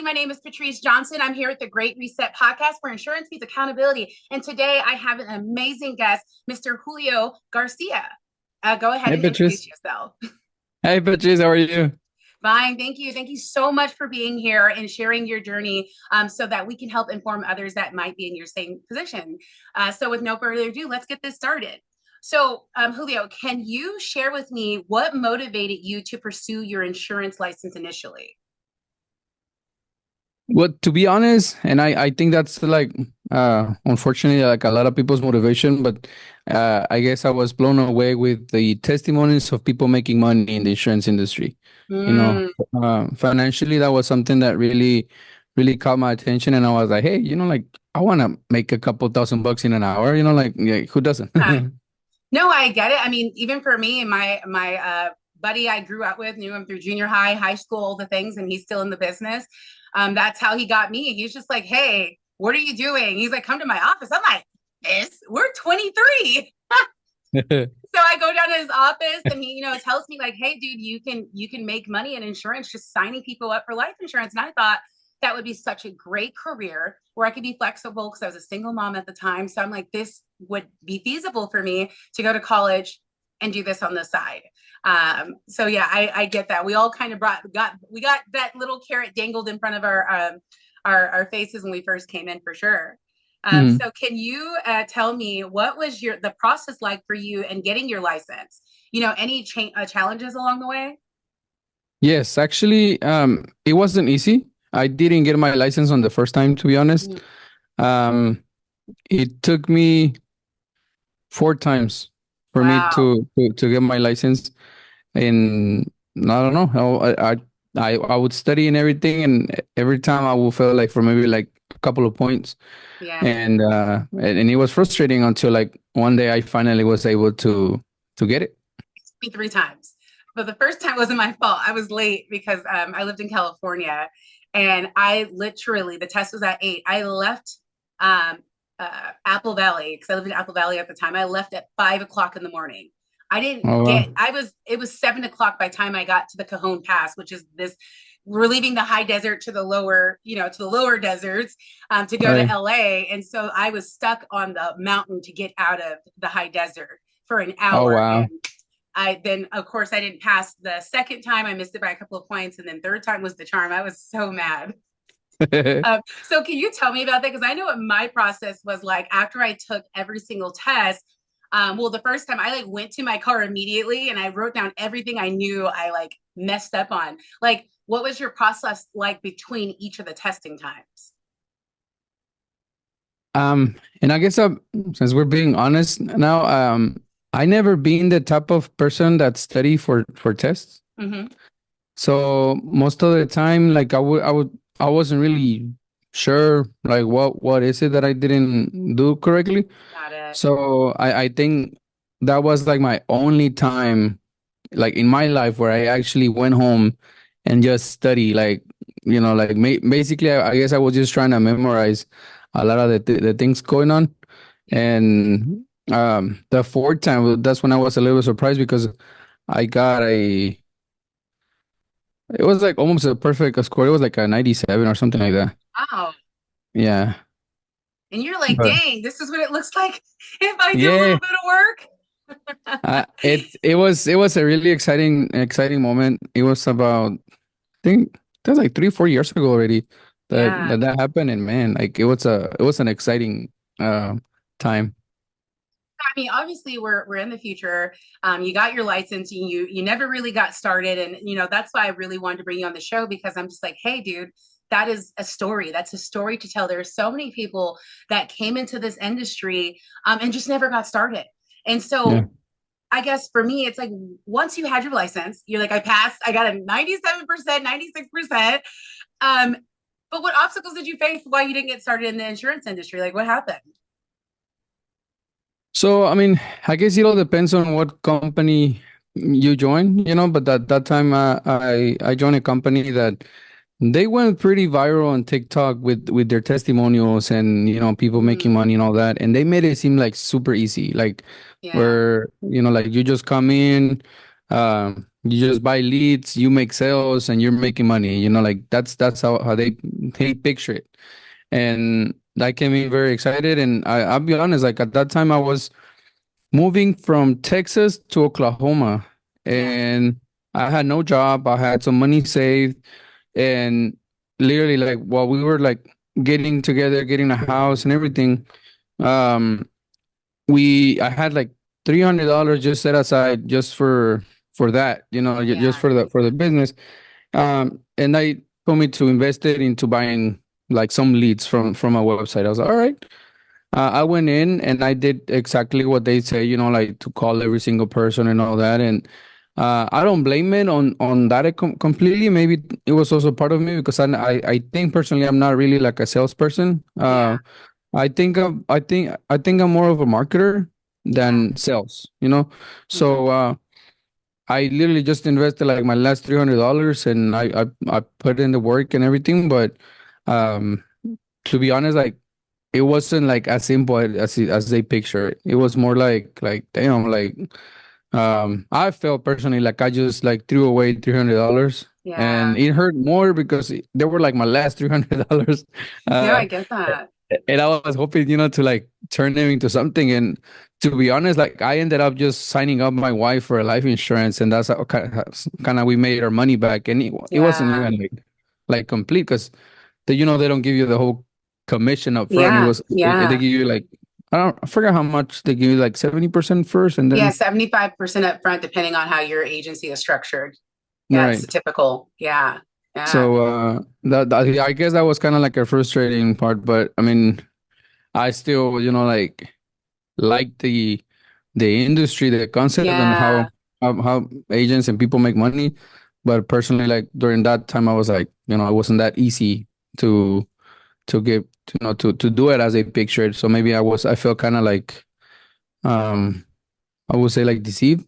everybody. My name is Patrice Johnson. I'm here at the Great Reset podcast where insurance meets accountability. And today I have an amazing guest, Mr. Julio Garcia. Go ahead Hey, and introduce Patrice. yourself. Hey, Patrice, how are you? Fine. Thank you. Thank you so much for being here and sharing your journey so that we can help inform others that might be in your same position. So with no further ado, let's get this started. So, Julio, can you share with me what motivated you to pursue your insurance license initially? Well, to be honest, and I think that's like, unfortunately, like a lot of people's motivation, but I guess I was blown away with the testimonies of people making money in the insurance industry. You know, Mm, financially, that was something that really caught my attention. And I was like, hey, like I want to make a couple $1,000 in an hour, like, yeah, who doesn't? yeah. No, I get it. I mean, even for me, my buddy I grew up with, knew him through junior high, high school, all the things, and he's still in the business. That's how he got me. He's just like, "Hey, what are you doing?" He's like, "Come to my office." I'm like, "Miss, we're 23." So I go down to his office, and he, tells me like, "Hey, dude, you can make money in insurance just signing people up for life insurance." And I thought that would be such a great career where I could be flexible because I was a single mom at the time. So I'm like, this would be feasible for me to go to college and do this on the side. So yeah, I get that. We all kind of we got that little carrot dangled in front of our faces when we first came in for sure. Mhm. So can you tell me what was the process like for you in getting your license? Any challenges along the way? Yes, actually, it wasn't easy. I didn't get my license on the first time, to be honest. Mm. Um, it took me 4 times for me Wow. to get my license. And I don't know how I would study and everything, and every time I would feel like for maybe like a couple of points, Yeah. and it was frustrating until like one day I finally was able to get it. Me 3 times. But the first time wasn't my fault. I was late because I lived in California, and I literally, the test was at 8. I left um, Apple Valley because I lived in Apple Valley at the time. I left at 5 o'clock in the morning. I Oh didn't wow. it was 7 o'clock by the time I got to the Cajon Pass, which is this, we're leaving the high desert to the lower, to the lower deserts to go to Right. LA. And so I was stuck on the mountain to get out of the high desert for an Oh hour. wow. And of course, I didn't pass the second time. I missed it by a couple of points. And then third time was the charm. I was so mad. So can you tell me about that? Because I know what my process was like after I took every single test. Well, the first time I like went to my car immediately and I wrote down everything I knew I like messed up on. Like, what was your process like between each of the testing times? And I guess since we're being honest now, I never been the type of person that study for tests. Mm-hmm. So most of the time, like I wasn't really sure like what is it that I didn't do correctly. Got it. So I think that was like my only time like in my life where I actually went home and just study like like basically I guess I was just trying to memorize a lot of the things going on. Yeah. And the fourth time, that's when I was a little surprised because I got it was like almost a perfect score. It was like a 97 or something like that. Wow. Yeah. And you're like, But dang, this is what it looks like if I do a yeah, little bit of work. it was a really exciting moment. It was about, I think that was like 3 4 years ago already that Yeah. that happened. And man, like it was an exciting uh time. I mean, obviously, we're in the future. You got your license, and you never really got started, and that's why I really wanted to bring you on the show because I'm just like, hey, dude, that is a story. That's a story to tell. There are so many people that came into this industry and just never got started, and Yeah. so I guess for me, it's like once you had your license, you're like, I passed. I got a 97%, 96%. Um, but what obstacles did you face while you didn't get started in the insurance industry? Like, what happened? So, I mean, I guess it all depends on what company you join, but that time I joined a company that they went pretty viral on TikTok with their testimonials and, people making Mm, money and all that. And they made it seem like super easy, like yeah. where, like you just come in, you just buy leads, you make sales, and you're making money. Like that's how they picture it. And that came me very excited. And I'll be honest, like at that time I was moving from Texas to Oklahoma, Yeah. and I had no job. I had some money saved, and literally, like while we were like getting together, getting a house and everything, um, I had like $300 just set aside just for that, just Yeah. for the business. And I told me to invest it into buying like some leads from a website. I was like, all right. I went in and I did exactly what they say, like to call every single person and all that. And I don't blame it on that completely. Maybe it was also part of me because I think personally I'm not really like a salesperson. Yeah. I think I'm more of a marketer Yeah. than sales. Hmm. So I literally just invested like my last $300 and I put in the work and everything. But um, to be honest, like it wasn't like as simple as they picture it. It was more like damn, like I felt personally like I just like threw away $300, Yeah. and it hurt more because they were like my last $300. No, uh I get that. and I was hoping, to like turn them into something. And to be honest, like I ended up just signing up my wife for a life insurance, and that's how kind of we made our money back. And it wasn't Yeah. even like complete because they don't give you the whole commission up front. Yeah. They Yeah. give you like I forgot how much they give you, like 70% first, and Yeah. then 75% up front, depending on how your agency is structured. Yeah, it's right. the typical. Yeah. Yeah. So I guess that was kind of like a frustrating part, but I mean, I still like the industry, the concept, and Yeah. how agents and people make money. But personally, like during that time, I was like, it wasn't that easy to get to do it as they pictured. So maybe I felt kind of like um I would say like deceived,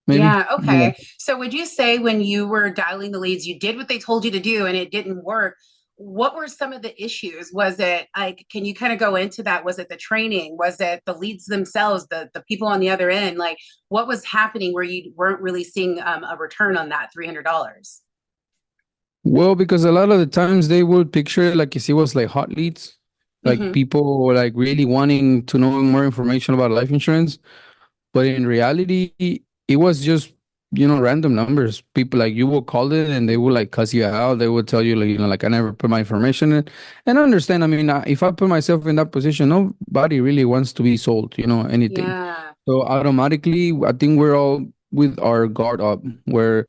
maybe. Yeah. Okay. So would you say when you were dialing the leads, you did what they told you to do and it didn't work? What were some of the issues? Was it like, can you kind of go into that? Was it the training? Was it the leads themselves, the people on the other end? Like what was happening where you weren't really seeing a return on that $300? Well, because a lot of the times they would picture it like if it was like hot leads, like Mm-hmm. people were like really wanting to know more information about life insurance. But in reality, it was just, random numbers. People like you will call it and they will like cuss you out. They will tell you like, like I never put my information in. And I understand. I mean, if I put myself in that position, nobody really wants to be sold, anything. Yeah. So automatically, I think we're all with our guard up, where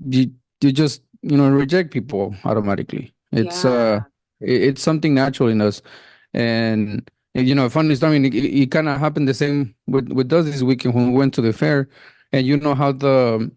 you just reject people automatically. Yeah. It's something natural in us. And funny story, I mean, it kind of happened the same with us this weekend when we went to the fair. And you know how the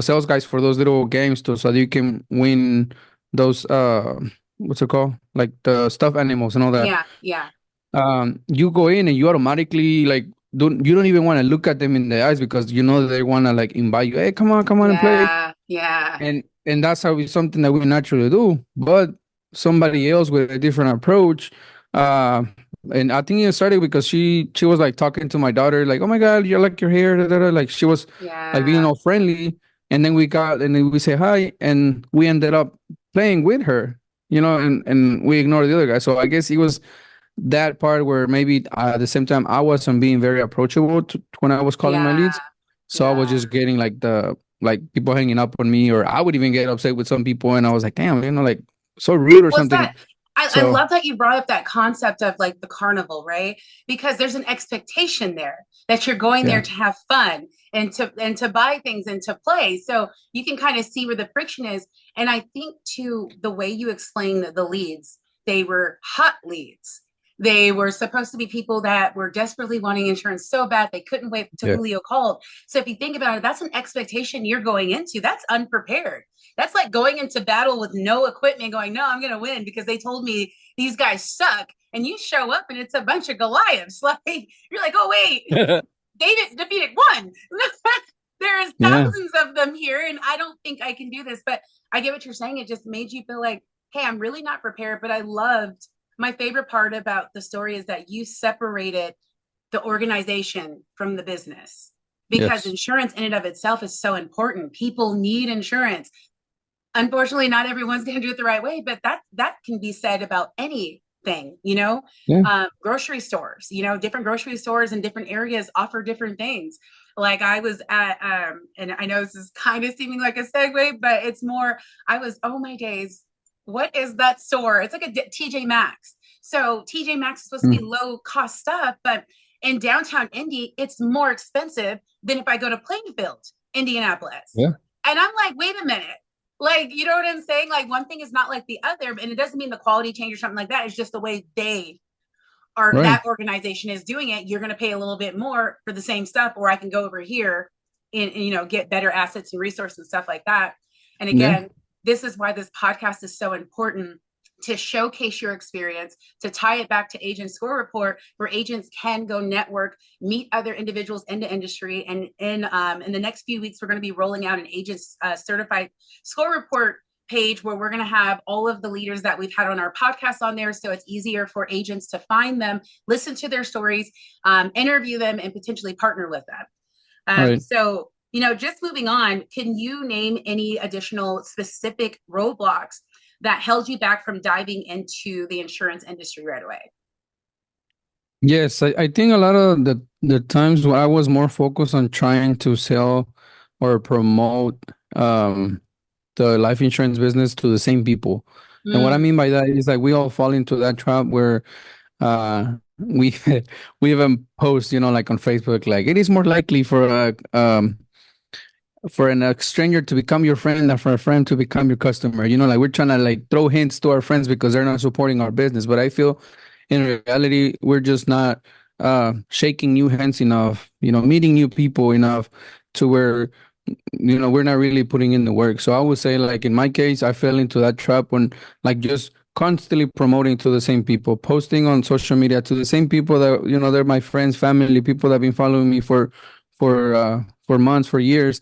sales guys for those little games too, so that you can win those what's it called, like the stuffed animals and all that. Yeah. Yeah. You go in and you automatically like don't even want to look at them in the eyes because they want to like invite you, hey, come on and play. Yeah. Yeah. And that's how it's something that we naturally do. But somebody else with a different approach, uh and I think it started because she was like talking to my daughter, like, oh my god, you like your hair, da, da, da. Like she was like being Yeah. all friendly. And then we say hi, and we ended up playing with her, and we ignored the other guy. So I guess it was that part where maybe at the same time I wasn't being very approachable when I was calling my Yeah. leads. So I was Yeah. just getting like people hanging up on me, or I would even get upset with some people, and I was like, damn, like so rude or Was something. that I So love that you brought up that concept of like the carnival, right? Because there's an expectation there that you're going there yeah, to have fun and to buy things and to play. So you can kind of see where the friction is. And I think too, the way you explain the leads, they were hot leads. They were supposed to be people that were desperately wanting insurance so bad they couldn't wait till yeah, Julio called. So if you think about it, that's an expectation you're going into. That's unprepared. That's like going into battle with no equipment, going, no, I'm going to win because they told me these guys suck. And you show up and it's a bunch of Goliaths. Like, you're like, oh, wait, David defeated one. There's yeah. thousands of them here. And I don't think I can do this. But I get what you're saying. It just made you feel like, hey, I'm really not prepared. But I loved my favorite part about the story is that you separated the organization from the business. because Yes. insurance in and of itself is so important. People need insurance. Unfortunately, not everyone's going to do it the right way, but that can be said about anything, Yeah. Grocery stores, different grocery stores in different areas offer different things. Like I was at, and I know this is kind of seeming like a segue, but it's more, oh my days, what is that store? It's like a TJ Maxx. So TJ Maxx is supposed to be low cost stuff, but in downtown Indy, it's more expensive than if I go to Plainfield, Indianapolis. Yeah. And I'm like, wait a minute. Like, you know what I'm saying? Like one thing is not like the other, and it doesn't mean the quality change or something like that. It's just the way they are, Right. that organization is doing it. You're going to pay a little bit more for the same stuff, or I can go over here and get better assets and resources and stuff like that. And again, this is why this podcast is so important, to showcase your experience, to tie it back to Agent Score Report, where agents can go network, meet other individuals in the industry. And in the next few weeks, we're going to be rolling out an agent's certified score report page, where we're going to have all of the leaders that we've had on our podcast on there. So it's easier for agents to find them, listen to their stories, interview them, and potentially partner with them. Right. So, just moving on, can you name any additional specific roadblocks that held you back from diving into the insurance industry right away? Yes, I think a lot of the times when I was more focused on trying to sell or promote the life insurance business to the same people. And what I mean by that is like we all fall into that trap where we we even post, like on Facebook, like it is more likely for a stranger to become your friend than for a friend to become your customer. Like we're trying to like throw hints to our friends because they're not supporting our business. But I feel in reality, we're just not shaking new hands enough, meeting new people enough to where, we're not really putting in the work. So I would say, like in my case, I fell into that trap when like just constantly promoting to the same people, posting on social media to the same people that, they're my friends, family, people that have been following me for months, for years.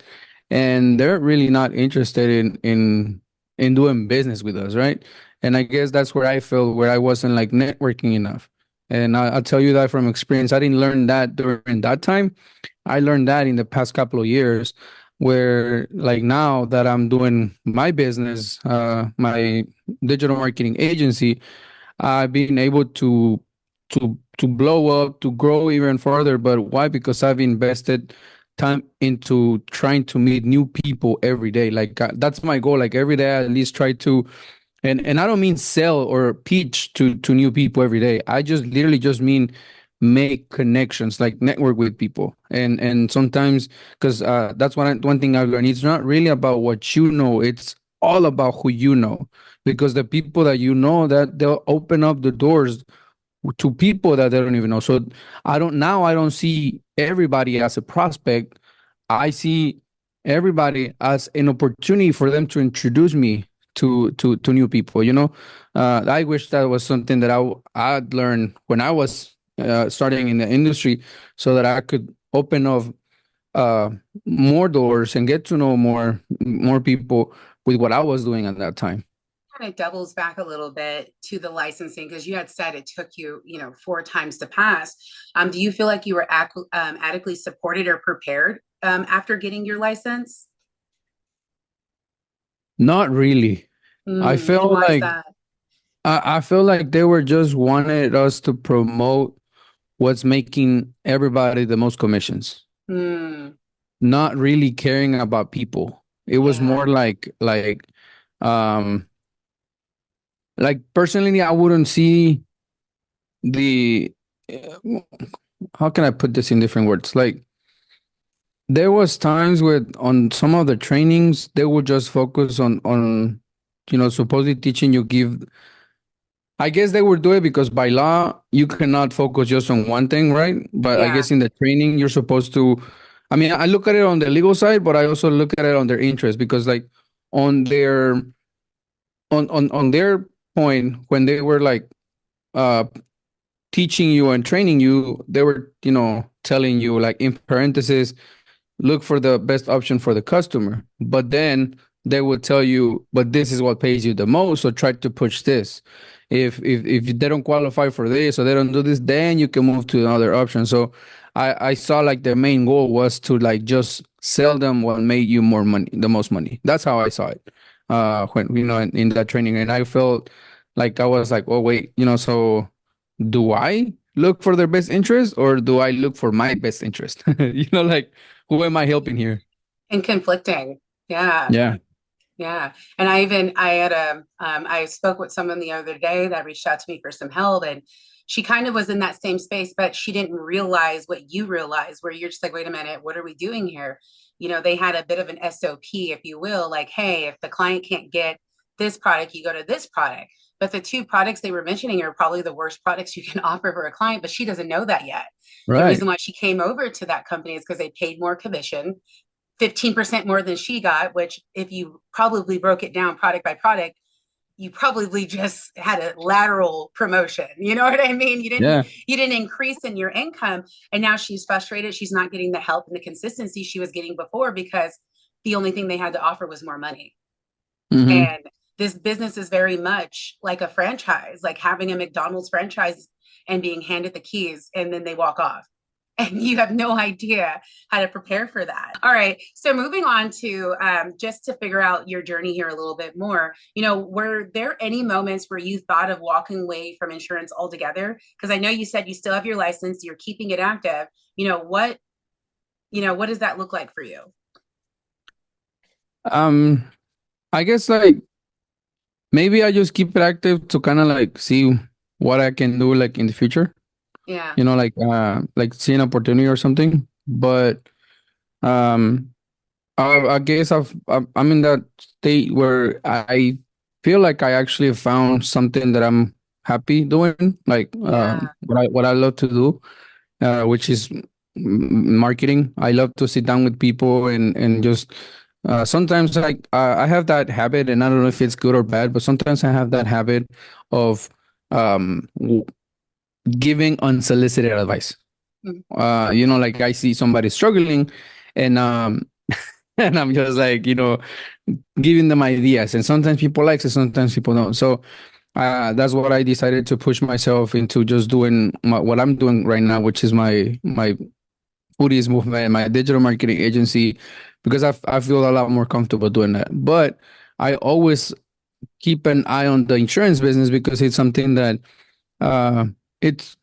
And they're really not interested in doing business with us, right? And I guess that's where I felt where I wasn't like networking enough. And I'll tell you that from experience. I didn't learn that during that time. I learned that in the past couple of years, where like now that I'm doing my business, my digital marketing agency, I've been able to blow up, to grow even further. But why? Because I've invested time into trying to meet new people every day. Like that's my goal. Like every day, I at least try to, and I don't mean sell or pitch to new people every day. I just literally just mean make connections, like network with people. And sometimes, because that's one thing I've learned. It's not really about what you know. It's all about who you know, because the people that you know, that they'll open up the doors to people that they don't even know. So I don't see everybody as a prospect. I see everybody as an opportunity for them to introduce me to new people. I wish that was something that I'd learned when I was starting in the industry, so that I could open up more doors and get to know more people with what I was doing at that time. Kind of doubles back a little bit to the licensing, because you had said it took you, 4 times to pass. Do you feel like you were adequately supported or prepared after getting your license? Not really. I felt Why is like that? I feel like they were just wanted us to promote what's making everybody the most commissions, not really caring about people. It was more like personally, I wouldn't see the how can I put this in different words? Like there was times where on some of the trainings they would just focus on supposedly teaching you give. I guess they would do it because by law you cannot focus just on one thing, right? But I guess in the training you're supposed to. I mean, I look at it on the legal side, but I also look at it on their interest, because like on their on their point, when they were like teaching you and training you, they were telling you, like, in parentheses, look for the best option for the customer. But then they would tell you, but this is what pays you the most, so try to push this. If they don't qualify for this or they don't do this, then you can move to another option. So I saw like the main goal was to like just sell them what made you more money, the most money. That's how I saw it. When in that training, and I felt like I was like, oh wait, so do I look for their best interest or do I look for my best interest? Like who am I helping here? And conflicting. Yeah. Yeah. Yeah. And I spoke with someone the other day that reached out to me for some help, and she kind of was in that same space, but she didn't realize what you realize, where you're just like, wait a minute, what are we doing here? They had a bit of an SOP, if you will, like, hey, if the client can't get this product, you go to this product. But the two products they were mentioning are probably the worst products you can offer for a client, but she doesn't know that yet. The Right. reason why she came over to that company is because they paid more commission, 15% more than she got, which if you probably broke it down product by product, you probably just had a lateral promotion. You know what I mean? Yeah. You didn't increase in your income. And now she's frustrated. She's not getting the help and the consistency she was getting before because the only thing they had to offer was more money. Hmm. And this business is very much like a franchise, like having a McDonald's franchise and being handed the keys and then they walk off. And you have no idea how to prepare for that. All right. So moving on to just to figure out your journey here a little bit more, were there any moments where you thought of walking away from insurance altogether? Because I know you said you still have your license, you're keeping it active. What does that look like for you? I guess like maybe I just keep it active to kind of like see what I can do like in the future. Yeah. Like see an opportunity or something. But um I guess I'm in that state where I feel like I actually found something that I'm happy doing, like Yeah. what I love to do, which is marketing. I love to sit down with people and just sometimes like I have that habit, and I don't know if it's good or bad, but sometimes I have that habit of um w- giving unsolicited advice. Mm. Like I see somebody struggling, and and I'm just like, giving them ideas. And sometimes people like it, sometimes people don't. So that's what I decided to push myself into, just doing what I'm doing right now, which is my Foodies movement, my digital marketing agency, because I feel a lot more comfortable doing that. But I always keep an eye on the insurance business because it's something that uh, it's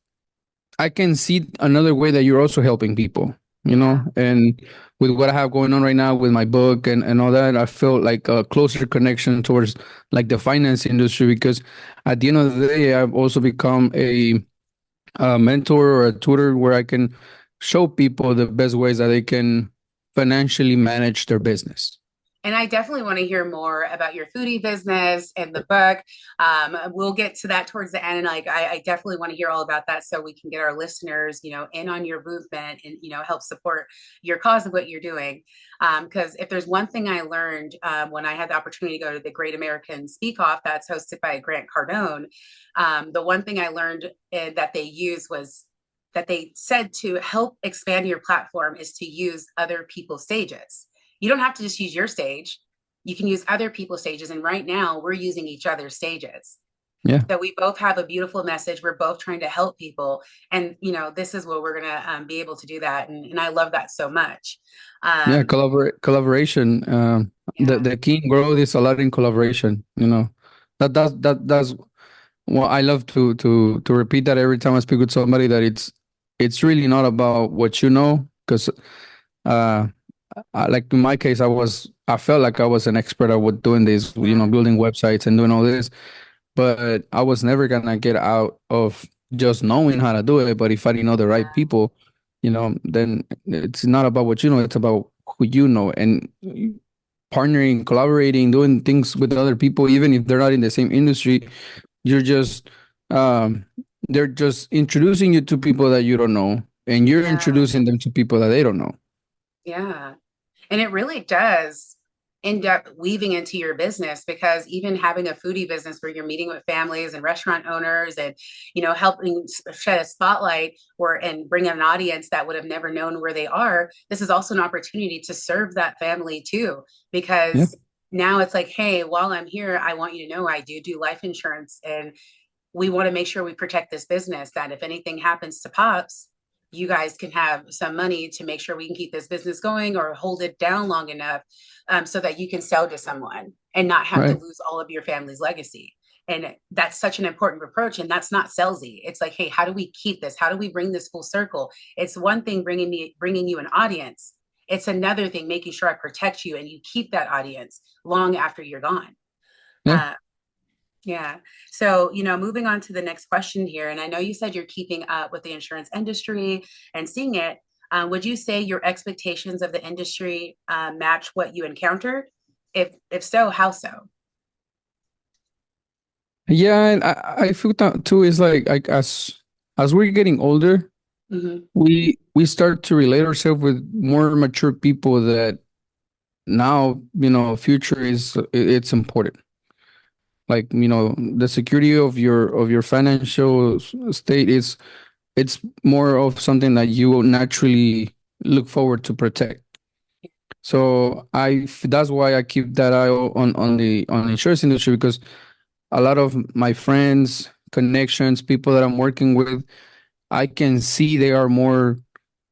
I can see another way that you're also helping people, Yeah. and with what I have going on right now with my book and all that, I feel like a closer connection towards like the finance industry, because at the end of the day, I've also become a mentor or a tutor where I can show people the best ways that they can financially manage their business. And I definitely want to hear more about your foodie business and the book. We'll get to that towards the end. And I definitely want to hear all about that so we can get our listeners, in on your movement and, help support your cause of what you're doing. Because if there's one thing I learned when I had the opportunity to go to the Great American Speak Off that's hosted by Grant Cardone, the one thing I learned that they use was that they said to help expand your platform is to use other people's stages. You don't have to just use your stage. You can use other people's stages. And right now we're using each other's stages. Yeah. So we both have a beautiful message. We're both trying to help people. And, this is what we're going to be able to do that. And I love that so much. Yeah, Um, collaboration. yeah. The key in growth is a lot in collaboration. That's well, I love to repeat that every time I speak with somebody, that it's really not about what you know, because uh like in my case, I felt like I was an expert at what doing this, Yeah. building websites and doing all this, but I was never gonna get out of just knowing how to do it. But if I didn't know the right Yeah. people, then it's not about what you know, it's about who you know, and partnering, collaborating, doing things with other people, even if they're not in the same industry. You're just um they're just introducing you to people that you don't know, and you're Yeah. introducing them to people that they don't know. Yeah. And it really does end up weaving into your business, because even having a foodie business where you're meeting with families and restaurant owners and, helping shed a spotlight and bring an audience that would have never known where they are, this is also an opportunity to serve that family too, Yeah. because now it's like, hey, while I'm here, I want you to know I do life insurance, and we want to make sure we protect this business, that if anything happens to Pops, you guys can have some money to make sure we can keep this business going or hold it down long enough so that you can sell to someone and not have to Right. lose all of your family's legacy. And that's such an important approach. And that's not salesy. It's like, hey, how do we keep this? How do we bring this full circle? It's one thing bringing you an audience. It's another thing making sure I protect you and you keep that audience long after you're gone. Yeah. Uh, yeah. So, moving on to the next question here, and I know you said you're keeping up with the insurance industry and seeing it. Would you say your expectations of the industry match what you encountered? If so, how so? Yeah, and I feel that too is like as we're getting older, Hmm. we start to relate ourselves with more mature people that now, future is it's important. Like, the security of your financial state is it's more of something that you will naturally look forward to protect. So that's why I keep that eye on the insurance industry, because a lot of my friends, connections, people that I'm working with, I can see they are more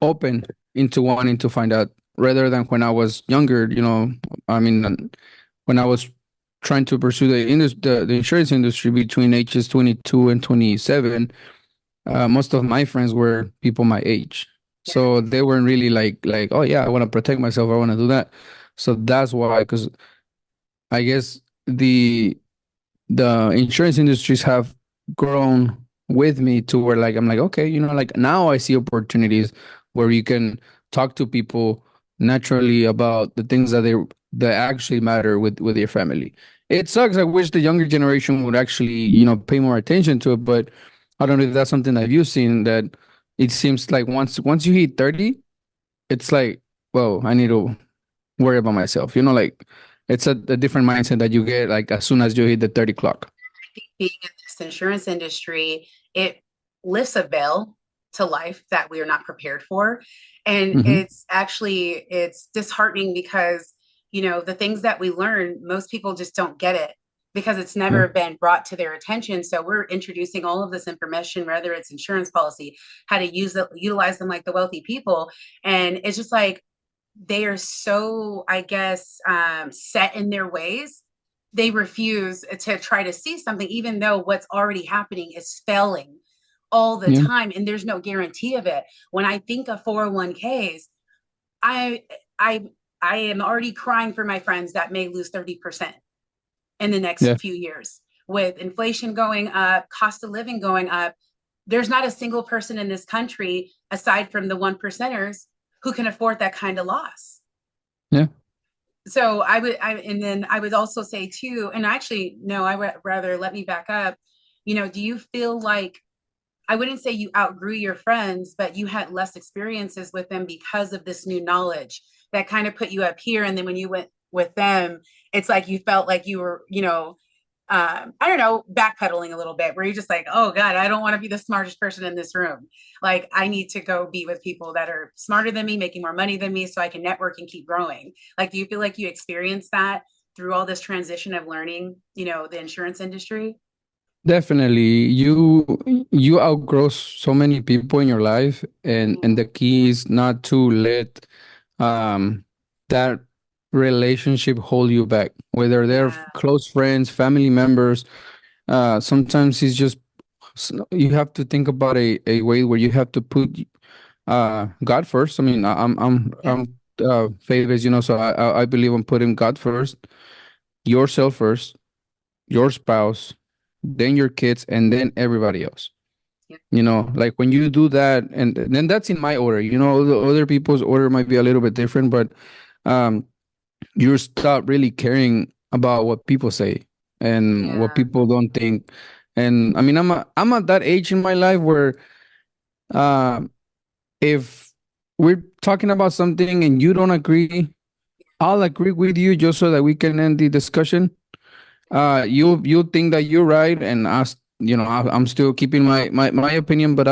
open into wanting to find out rather than when I was younger. I mean, when I was trying to pursue the insurance industry between ages 22 and 27, most of my friends were people my age. Yeah. So they weren't really like, oh yeah, I want to protect myself. I want to do that. So that's why, because I guess the insurance industries have grown with me to where like I'm like, okay, like now I see opportunities where you can talk to people naturally about the things that actually matter with your family. It sucks. I wish the younger generation would actually, pay more attention to it, but I don't know if that's something that you've seen, that it seems like once you hit 30, it's like, well, I need to worry about myself. Like it's a different mindset that you get like as soon as you hit the 30 clock. Being in this insurance industry, it lifts a veil to life that we are not prepared for. And Hmm. it's disheartening because, the things that we learn, most people just don't get it because it's Yeah. never been brought to their attention. So we're introducing all of this information, whether it's insurance policy, how to utilize them like the wealthy people. And it's just like, they are so, I guess, set in their ways. They refuse to try to see something, even though what's already happening is failing all the Yeah. time, and there's no guarantee of it. When I think of 401ks, I I I am already crying for my friends that may lose 30% in the Yeah. next few years. With inflation going up, cost of living going up, there's not a single person in this country, aside from the one percenters, who can afford that kind of loss. Yeah. So and then I would also say too, and actually, no, I would rather let me back up. Do you feel like, I wouldn't say you outgrew your friends, but you had less experiences with them because of this new knowledge that kind of put you up here. And then when you went with them, it's like you felt like you were, I don't know, backpedaling a little bit where you're just like, oh God, I don't want to be the smartest person in this room. Like, I need to go be with people that are smarter than me, making more money than me, so I can network and keep growing. Like, do you feel like you experienced that through all this transition of learning, the insurance industry? Definitely. You outgrow so many people in your life, and Mhm. the key is not to let um that relationship hold you back. Whether they're Yeah. close friends, family members, sometimes it's just you have to think about a way where you have to put God first. I mean, Yeah. I'm faith-based, so I believe in putting God first, yourself first, your spouse, then your kids, and then everybody else. Yeah. Like when you do that, and then that's in my order. The other people's order might be a little bit different, but um, you stop really caring about what people say and what Yeah. people don't think. And I mean, I'm at that age in my life where uh, if we're talking about something and you don't agree, I'll agree with you just so that we can end the discussion. You think that you're right, and I'm still keeping my opinion, but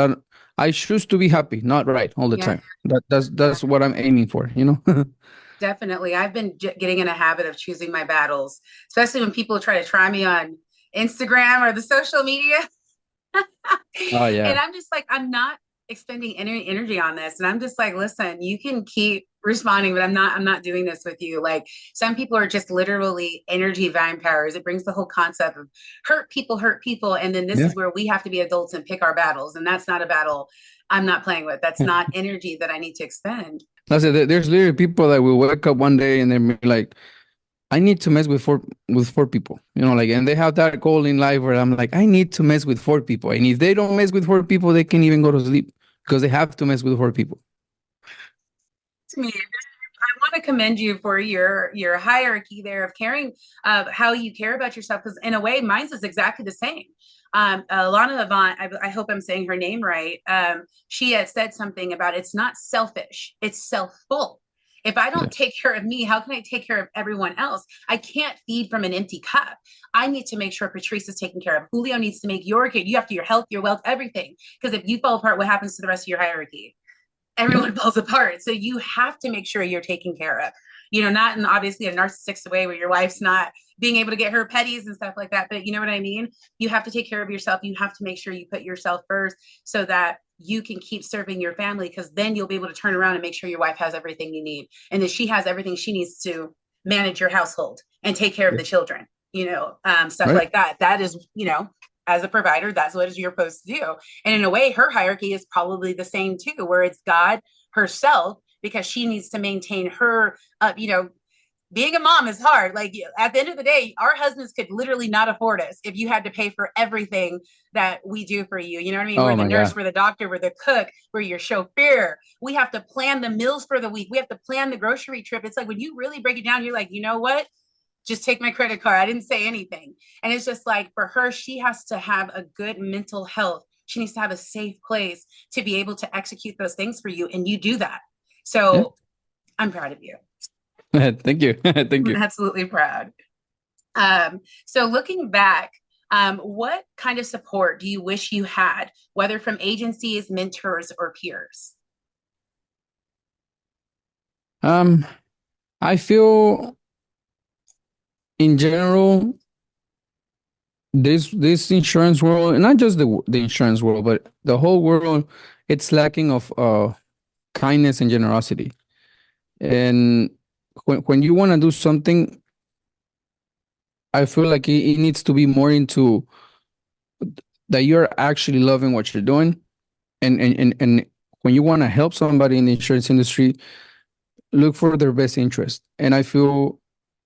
I choose to be happy, not right all the Yeah. time. That's what I'm aiming for. Definitely. I've been getting in a habit of choosing my battles, especially when people try to try me on Instagram or the social media. Oh yeah. And I'm just like, I'm not. expending energy on this. And I'm just like, listen, you can keep responding, but I'm not doing this with you. Like, some people are just literally energy vampires. It brings the whole concept of hurt people. And then this Yeah. is where we have to be adults and pick our battles. And that's not a battle I'm not playing with. That's not energy that I need to expend. That's it. There's literally people that will wake up one day and they're like, I need to mess with four people, like, and they have that goal in life where I'm like, I need to mess with four people, and if they don't mess with four people, they can't even go to sleep because they have to mess with four people. To me, I want to commend you for your hierarchy there of caring, of how you care about yourself, because in a way, mine's is exactly the same. Lana Avant, I hope I'm saying her name right. She had said something about it's not selfish, it's self-full. If I don't take care of me, how can I take care of everyone else? I can't feed from an empty cup. I need to make sure Patrice is taken care of. Julio needs to make your kid, you have to your health, your wealth, everything. Because if you fall apart, what happens to the rest of your hierarchy? Everyone falls apart. So you have to make sure you're taken care of, not in obviously a narcissistic way where your wife's not being able to get her petties and stuff like that. But you know what I mean? You have to take care of yourself. You have to make sure you put yourself first so that you can keep serving your family, because then you'll be able to turn around and make sure your wife has everything you need and that she has everything she needs to manage your household and take care of the children, stuff like that. That is, as a provider, that's what you're supposed to do. And in a way, her hierarchy is probably the same too, where it's God herself, because she needs to maintain her, being a mom is hard. Like, at the end of the day, our husbands could literally not afford us if you had to pay for everything that we do for you. You know what I mean? We're the nurse, we're the doctor, we're the cook, we're your chauffeur. We have to plan the meals for the week. We have to plan the grocery trip. It's like, when you really break it down, you're like, you know what? Just take my credit card. I didn't say anything. And it's just like, for her, she has to have a good mental health. She needs to have a safe place to be able to execute those things for you. And you do that. So I'm proud of you. Thank you. Thank you. I'm absolutely proud. So looking back, what kind of support do you wish you had, whether from agencies, mentors, or peers? I feel in general, this insurance world, and not just the insurance world, but the whole world, it's lacking of kindness and generosity. And when you want to do something, I feel like it needs to be more into that you're actually loving what you're doing, and when you want to help somebody in the insurance industry, look for their best interest. And I feel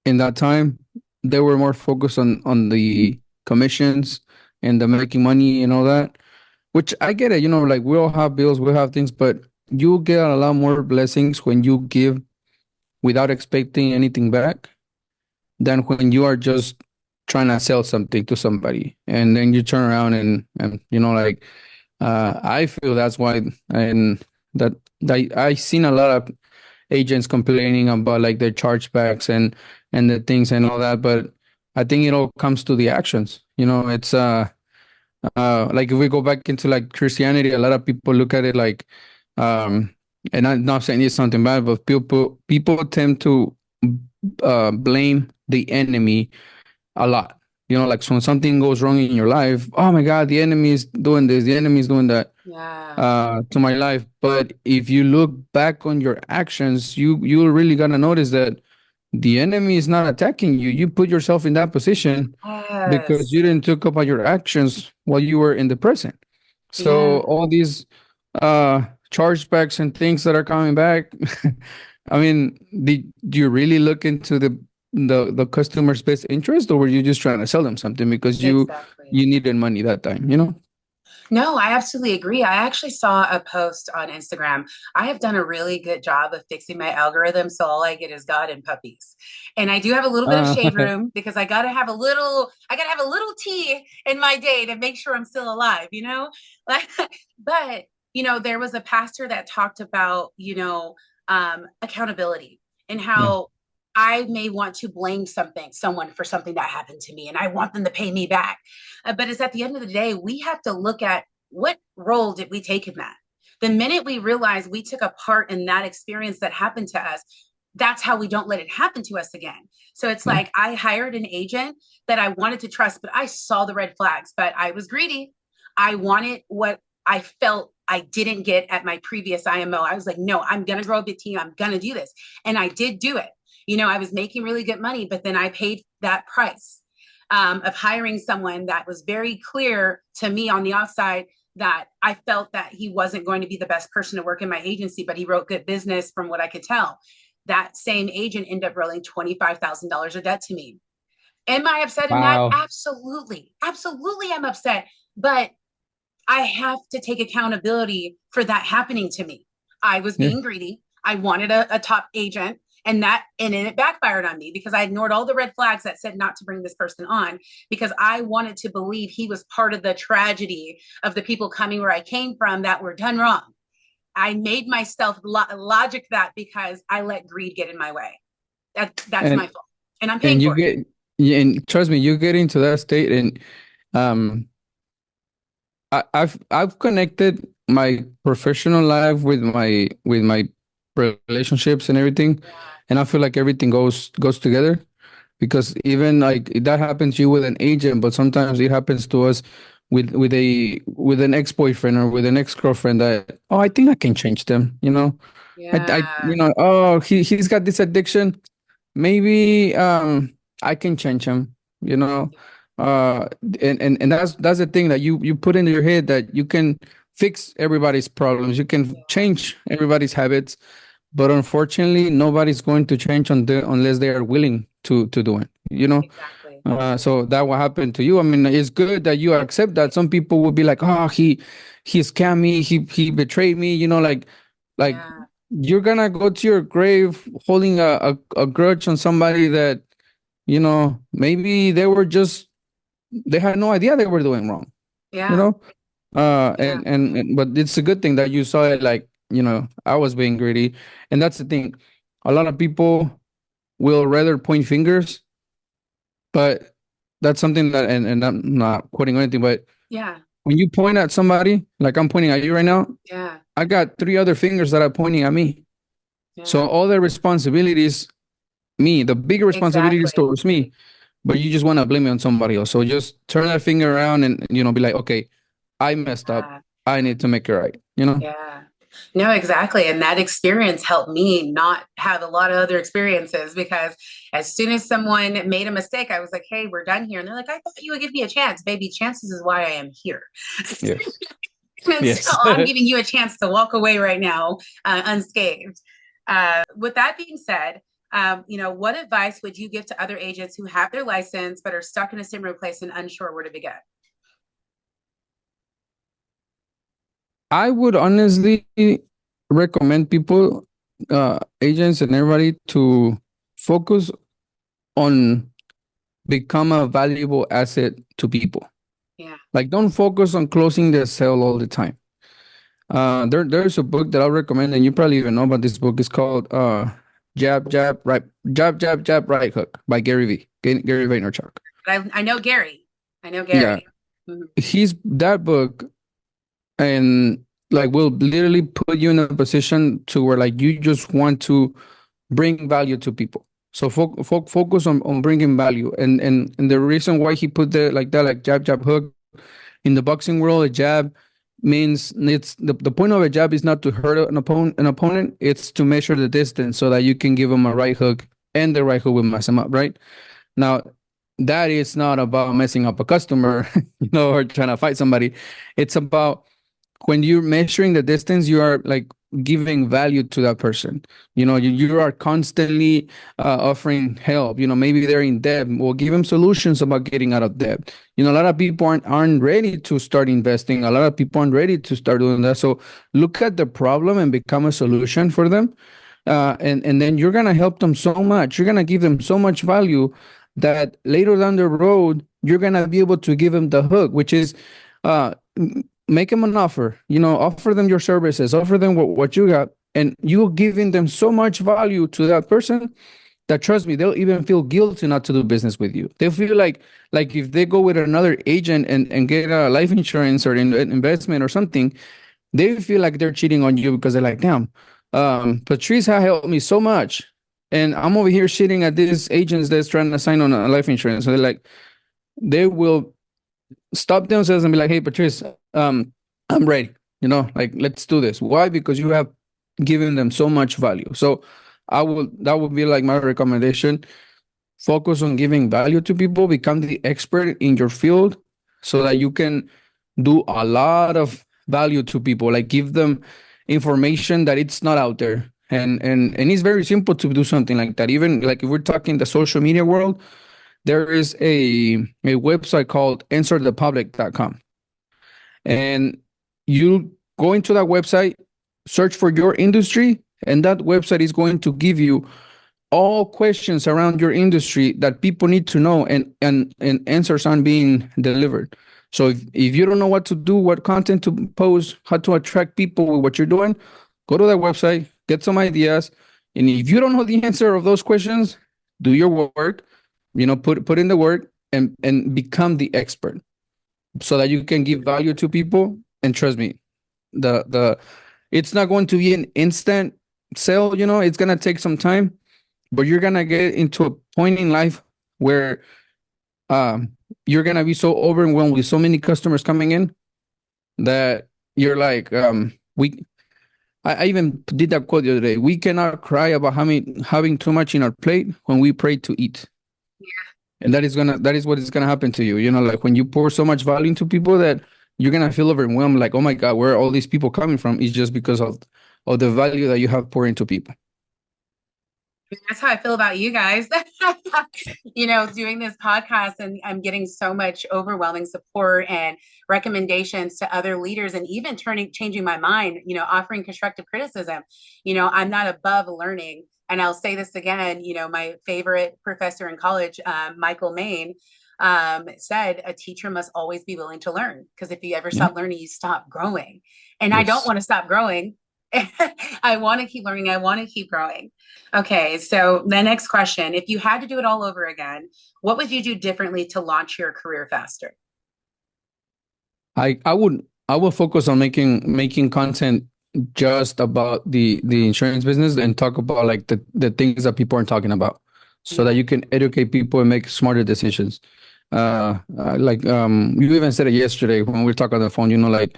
in that time they were more focused on the commissions and the making money and all that, which I get it. Like, we all have bills, we have things, but you get a lot more blessings when you give without expecting anything back than when you are just trying to sell something to somebody and then you turn around and like, I feel that's why, and that I seen a lot of agents complaining about like their chargebacks and the things and all that, but I think it all comes to the actions. It's like, if we go back into like Christianity, a lot of people look at it like, and I'm not saying it's something bad, but people tend to blame the enemy a lot. Like, so when something goes wrong in your life, oh my God, the enemy is doing this, the enemy is doing that to my life. But if you look back on your actions, you really gotta notice that the enemy is not attacking you. You put yourself in that position because you didn't took up on your actions while you were in the present. So all these chargebacks and things that are coming back, I mean, do you really look into the customer's best interest, or were you just trying to sell them something because you needed money that time, No, I absolutely agree. I actually saw a post on Instagram. I have done a really good job of fixing my algorithm, so all I get is God and puppies. And I do have a little bit of shade room because I gotta have a little tea in my day to make sure I'm still alive, But there was a pastor that talked about, accountability and how I may want to blame someone for something that happened to me, and I want them to pay me back. But it's at the end of the day, we have to look at what role did we take in that? The minute we realize we took a part in that experience that happened to us, that's how we don't let it happen to us again. So it's like, I hired an agent that I wanted to trust, but I saw the red flags, but I was greedy. I wanted what I felt I didn't get at my previous IMO. I was like, no, I'm going to grow a big team. I'm going to do this. And I did do it. You know, I was making really good money, but then I paid that price of hiring someone that was very clear to me on the outside that I felt that he wasn't going to be the best person to work in my agency, but he wrote good business from what I could tell. That same agent ended up rolling $25,000 of debt to me. Am I upset in that? Absolutely. Absolutely, I'm upset. But I have to take accountability for that happening to me. I was being greedy. I wanted a top agent, and it backfired on me because I ignored all the red flags that said not to bring this person on, because I wanted to believe he was part of the tragedy of the people coming where I came from that were done wrong. I made myself logic that because I let greed get in my way. That's my fault, and I'm paying for it. And trust me, you get into that state, and I've connected my professional life with my relationships and everything, and I feel like everything goes together, because even like that happens to you with an agent, but sometimes it happens to us with an ex-boyfriend or with an ex-girlfriend that, oh, I think I can change them, you know. Oh, he's got this addiction, maybe I can change him, you know. And that's the thing that you put into your head, that you can fix everybody's problems, you can change everybody's habits, but unfortunately nobody's going to change unless they are willing to do it, you know. Exactly. So that what happened to you. I mean, it's good that you accept that. Some people would be like, oh, he scammed me, he betrayed me, you know, like you're gonna go to your grave holding a grudge on somebody that, you know, maybe they had no idea they were doing wrong. You know. And but it's a good thing that you saw it, like, you know, I was being greedy. And that's the thing, a lot of people will rather point fingers, but that's something that, and I'm not quoting anything, but when you point at somebody, like I'm pointing at you right now, I got 3 other fingers that are pointing at me. So all the responsibilities, the bigger responsibility is towards me, but you just want to blame it on somebody else. So just turn that finger around and, you know, be like, okay, I messed up. I need to make it right, you know? No, exactly. And that experience helped me not have a lot of other experiences, because as soon as someone made a mistake, I was like, hey, we're done here. And they're like, I thought you would give me a chance. Baby, chances is why I am here. Yes. So I'm giving you a chance to walk away right now unscathed. With that being said, you know, what advice would you give to other agents who have their license but are stuck in a similar place and unsure where to begin? I would honestly recommend people, agents and everybody, to focus on become a valuable asset to people. Like, don't focus on closing the sale all the time. There's a book that I'll recommend, and you probably even know about this book. It's called Jab, Jab, Right Hook by Gary Vaynerchuk. I know Gary. Yeah. He's that book, and like will literally put you in a position to where like you just want to bring value to people. So focus on bringing value, and the reason why he put like jab, jab, hook. In the boxing world, a jab means it's the point of a jab is not to hurt an opponent. It's to measure the distance so that you can give them a right hook, and the right hook will mess them up. Right now, that is not about messing up a customer, you know, or trying to fight somebody. It's about when you're measuring the distance, you are like giving value to that person. You know, you are constantly offering help. You know, maybe they're in debt. We'll give them solutions about getting out of debt. You know, a lot of people aren't ready to start investing. A lot of people aren't ready to start doing that. So look at the problem and become a solution for them. And then you're going to help them so much. You're going to give them so much value that later down the road, you're going to be able to give them the hook, which is make them an offer, you know, offer them your services, offer them what you got, and you're giving them so much value to that person that, trust me, they'll even feel guilty not to do business with you. They feel like if they go with another agent and get a life insurance or an investment or something, they feel like they're cheating on you, because they're like, damn, Patrice helped me so much, and I'm over here shitting at these agents that's trying to sign on a life insurance. So they're like, they will stop themselves and be like, hey, Patrice, I'm ready. like, let's do this. Why? Because you have given them so much value. So that would be like my recommendation. Focus on giving value to people, become the expert in your field so that you can do a lot of value to people, like give them information that it's not out there. And it's very simple to do something like that. Even like if we're talking the social media world, there is a website called answerthepublic.com. And you go into that website, search for your industry, and that website is going to give you all questions around your industry that people need to know, and answers aren't being delivered. So if you don't know what to do, what content to post, how to attract people with what you're doing, go to that website, get some ideas. And if you don't know the answer of those questions, do your work, put in the work and become the expert so that you can give value to people. And trust me, it's not going to be an instant sale, it's going to take some time, but you're going to get into a point in life where you're going to be so overwhelmed with so many customers coming in that you're like, I even did that quote the other day. We cannot cry about having too much in our plate when we pray to eat. Yeah. And that is what is gonna happen to you. Like when you pour so much value into people that you're gonna feel overwhelmed, like, oh my God, where are all these people coming from? It's just because of the value that you have poured into people. That's how I feel about you guys. Doing this podcast, and I'm getting so much overwhelming support and recommendations to other leaders, and even changing my mind, offering constructive criticism. I'm not above learning. And I'll say this again, my favorite professor in college, Michael Maine, said a teacher must always be willing to learn, because if you ever stop learning, you stop growing. And yes. I don't want to stop growing. I want to keep learning. I want to keep growing. Okay. So the next question, if you had to do it all over again, what would you do differently to launch your career faster? I would focus on making content just about the insurance business, and talk about like the things that people aren't talking about, so that you can educate people and make smarter decisions. You even said it yesterday when we were talking on the phone, like,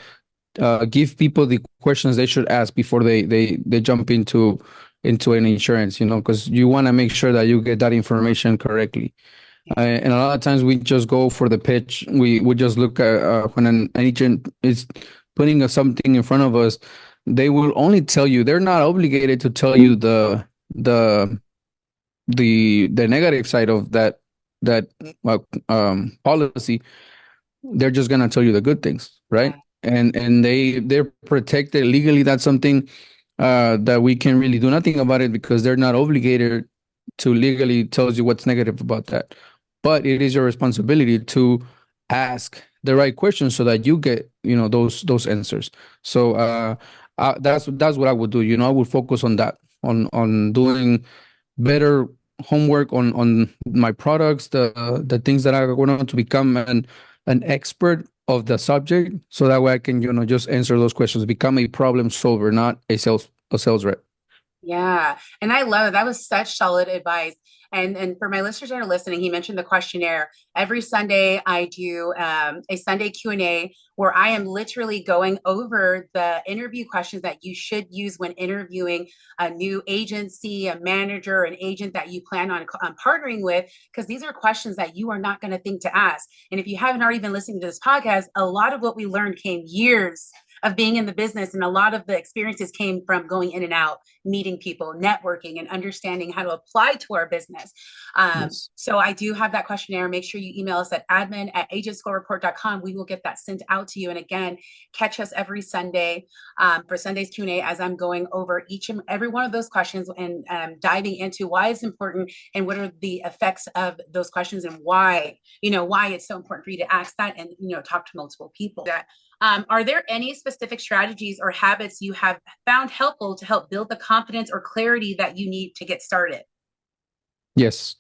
give people the questions they should ask before they jump into an insurance, because you want to make sure that you get that information correctly. And a lot of times we just go for the pitch. We just look at when an agent is putting something in front of us, they will only tell you, they're not obligated to tell you the negative side of that policy. They're just gonna tell you the good things, right? And they're protected legally. That's something that we can really do nothing about it, because they're not obligated to legally tell you what's negative about that. But it is your responsibility to ask the right questions so that you get those answers. So that's what I would do. I would focus on that, on doing better homework on my products, the things that I want to become an expert of the subject, so that way I can just answer those questions, become a problem solver, not a sales rep. Yeah. And I love it. That was such solid advice. And for my listeners that are listening, he mentioned the questionnaire. Every Sunday, I do a Sunday Q&A where I am literally going over the interview questions that you should use when interviewing a new agency, a manager, an agent that you plan on partnering with, because these are questions that you are not going to think to ask. And if you haven't already been listening to this podcast, a lot of what we learned came years of being in the business. And a lot of the experiences came from going in and out, meeting people, networking, and understanding how to apply to our business. Yes. So I do have that questionnaire. Make sure you email us at admin@agentscorereport.com. We will get that sent out to you. And again, catch us every Sunday for Sunday's Q&A, as I'm going over each and every one of those questions and diving into why it's important and what are the effects of those questions, and why it's so important for you to ask that and, talk to multiple people. Are there any specific strategies or habits you have found helpful to help build the confidence or clarity that you need to get started? Yes.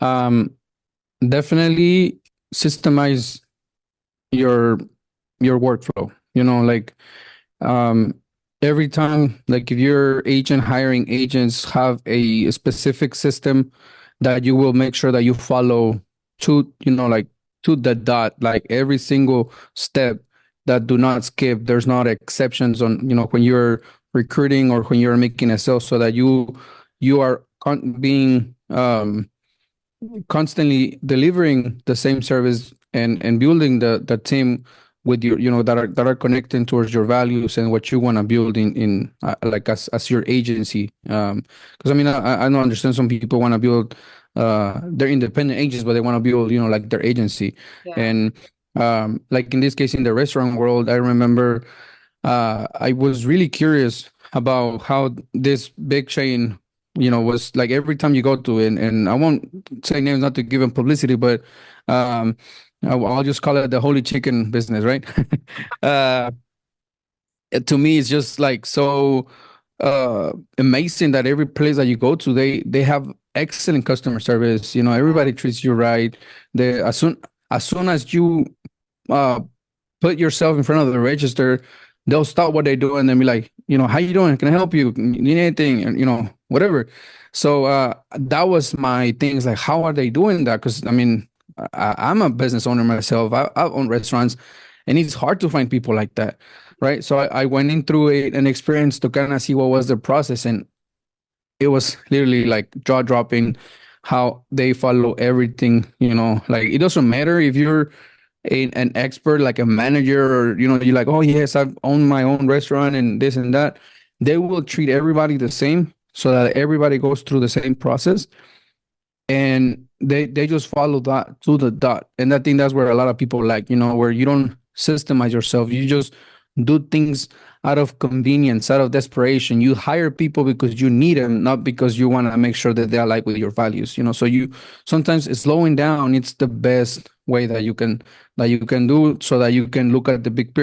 Definitely systemize your workflow. Every time, like if you're agent hiring agents, have a specific system that you will make sure that you follow to the dot, like every single step that do not skip. There's not exceptions on, when you're recruiting or when you're making a sale, so that you are being constantly delivering the same service and building the team with your, that are connecting towards your values and what you want to build in like as your agency. Because I mean, I don't understand, some people want to build they're independent agents, but they want to build, like their agency. Yeah. And like in this case, in the restaurant world, I remember I was really curious about how this big chain, was like, every time you go to it, and I won't say names not to give them publicity, but I'll just call it the holy chicken business, right? uh, to me, it's just like so amazing that every place that you go to, they have excellent customer service. Everybody treats you right. They as soon as you put yourself in front of the register, they'll stop what they do and then be like, how you doing? Can I help you? Need anything? And whatever. So that was my thing. Is like, how are they doing that? Because I mean, I'm a business owner myself. I own restaurants, and it's hard to find people like that, right? So I went in through an experience to kind of see what was the process, and it was literally like jaw dropping how they follow everything. Like, it doesn't matter if you're an expert, like a manager, or you're like, oh yes, I've owned my own restaurant and this and that. They will treat everybody the same, so that everybody goes through the same process, and they just follow that to the dot. And I think that's where a lot of people, like, where you don't systemize yourself, you just do things out of convenience, out of desperation. You hire people because you need them, not because you want to make sure that they align with your values. So you sometimes slowing down, it's the best way that you can do, so that you can look at the big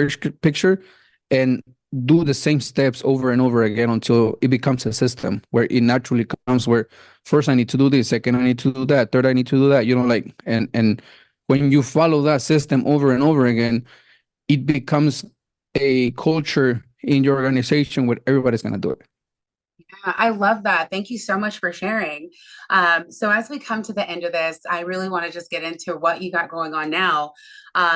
picture and do the same steps over and over again until it becomes a system where it naturally comes, where first I need to do this, second I need to do that, third I need to do that, like, and when you follow that system over and over again, it becomes a culture in your organization where everybody's going to do it. Yeah, I love that. Thank you so much for sharing. So as we come to the end of this, I really want to just get into what you got going on now.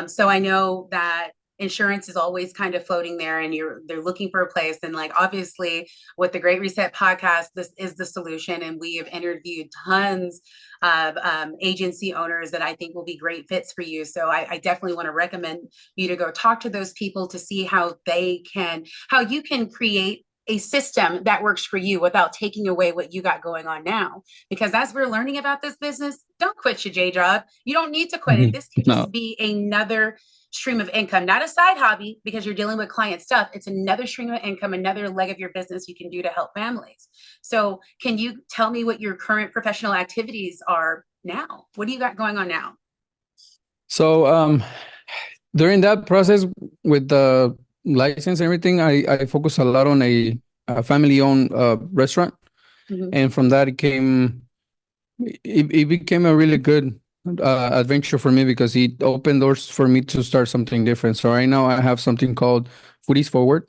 So I know that insurance is always kind of floating there, and they're looking for a place. And like, obviously with the Great Reset podcast, this is the solution. And we have interviewed tons of agency owners that I think will be great fits for you. So I definitely want to recommend you to go talk to those people to see how you can create a system that works for you without taking away what you got going on now. Because as we're learning about this business, don't quit your day job. You don't need to quit it. This can just be another stream of income, not a side hobby, because you're dealing with client stuff. It's another stream of income, another leg of your business you can do to help families. So can you tell me what your current professional activities are now? What do you got going on now? So during that process with the license and everything, I focus a lot on a family-owned restaurant. And from that, it became a really good adventure for me, because it opened doors for me to start something different. So right now I have something called Foodies Forward,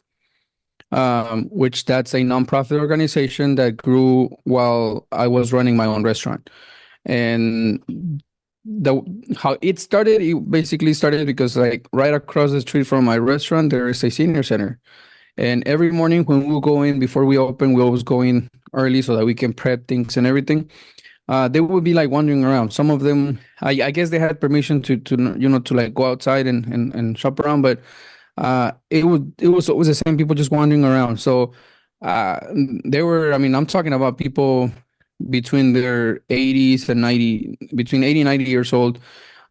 which that's a nonprofit organization that grew while I was running my own restaurant. And how it started, it basically started because, like, right across the street from my restaurant, there is a senior center. And every morning when we go in, before we open, we always go in early so that we can prep things and everything. They would be like wandering around. Some of them, I guess they had permission to like go outside and shop around, but it was always the same people just wandering around. So they were, I mean, I'm talking about people between their 80s and 90, between 80 and 90 years old.